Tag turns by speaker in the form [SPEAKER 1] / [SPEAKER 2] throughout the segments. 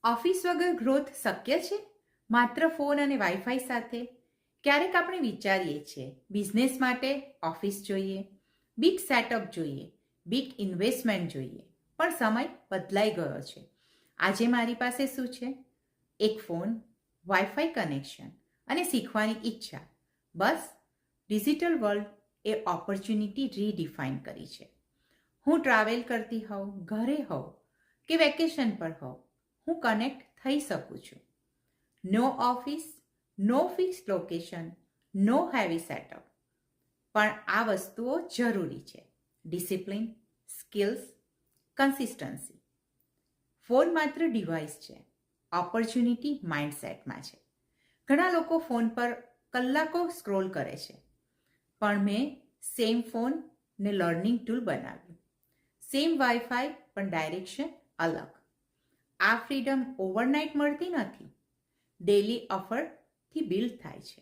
[SPEAKER 1] Office વગર growth શક્ય છે? માત્ર ફોન અને વાઈફાઈ સાથે? ક્યારેક આપણે વિચારીએ છીએ બિઝનેસ માટે ઓફિસ જોઈએ, બિગ સેટઅપ જોઈએ, બિગ ઇન્વેસ્ટમેન્ટ જોઈએ, પણ સમય બદલાઈ ગયો છે. આજે મારી પાસે શું છે? એક ફોન, વાઈફાઈ કનેક્શન અને શીખવાની ઈચ્છા. બસ ડિજિટલ વર્લ્ડ એ ઓપોર્ચ્યુનિટી રીડિફાઇન કરી છે. હું ટ્રાવેલ કરતી હોઉં, ઘરે હોઉં કે વેકેશન પર હોઉં, હું કનેક્ટ થઈ શકું છું. નો ઓફિસ, નો ફિક્સ લોકેશન, નો હેવી સેટઅપ. પણ આ વસ્તુઓ જરૂરી છે: ડિસિપ્લિન, સ્કિલ્સ, કન્સિસ્ટન્સી. ફોન માત્ર ડિવાઇસ છે, ઓપોર્ચ્યુનિટી માઇન્ડસેટમાં છે. ઘણા લોકો ફોન પર કલાકો સ્ક્રોલ કરે છે, પણ મેં સેમ ફોન ને લર્નિંગ ટૂલ બનાવ્યું. સેમ વાઈફાઈ પણ ડાયરેક્શન અલગ. આ ફ્રીડમ ઓવરનાઇટ મળતી નથી, ડેલી ઓફરથી બિલ્ડ થાય છે.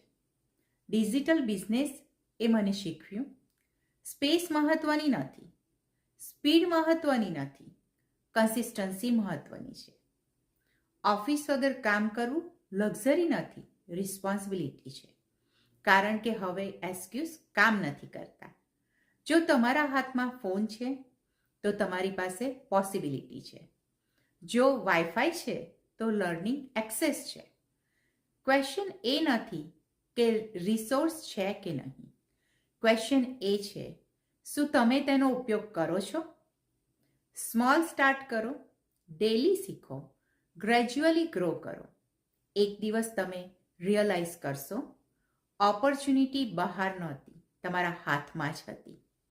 [SPEAKER 1] ડિજિટલ બિઝનેસ એ મને શીખવ્યું: સ્પેસ મહત્વની નથી, સ્પીડ મહત્વની નથી, કન્સિસ્ટન્સી મહત્વની છે. ઓફિસ વગર કામ કરવું લક્ઝરી નથી, રિસ્પોન્સિબિલિટી છે. કારણ કે હવે એક્સક્યુઝ કામ નથી કરતા. જો તમારા હાથમાં ફોન છે તો તમારી પાસે પોસિબિલિટી છે. જો વાઈફાઈ છે તો લર્નિંગ એક્સેસ છે. ક્વેશ્ચન એ નથી કે રિસોર્સ છે કે નહીં. ક્વેશ્ચન એ છે, શું તમે તેનો ઉપયોગ કરો છો? સ્મોલ સ્ટાર્ટ કરો, ડેલી શીખો, ગ્રેજ્યુઅલી ગ્રો કરો. એક દિવસ તમે રિયલાઇઝ કરશો, ઓપોર્ચ્યુનિટી બહાર નહોતી, તમારા હાથમાં જ હતી.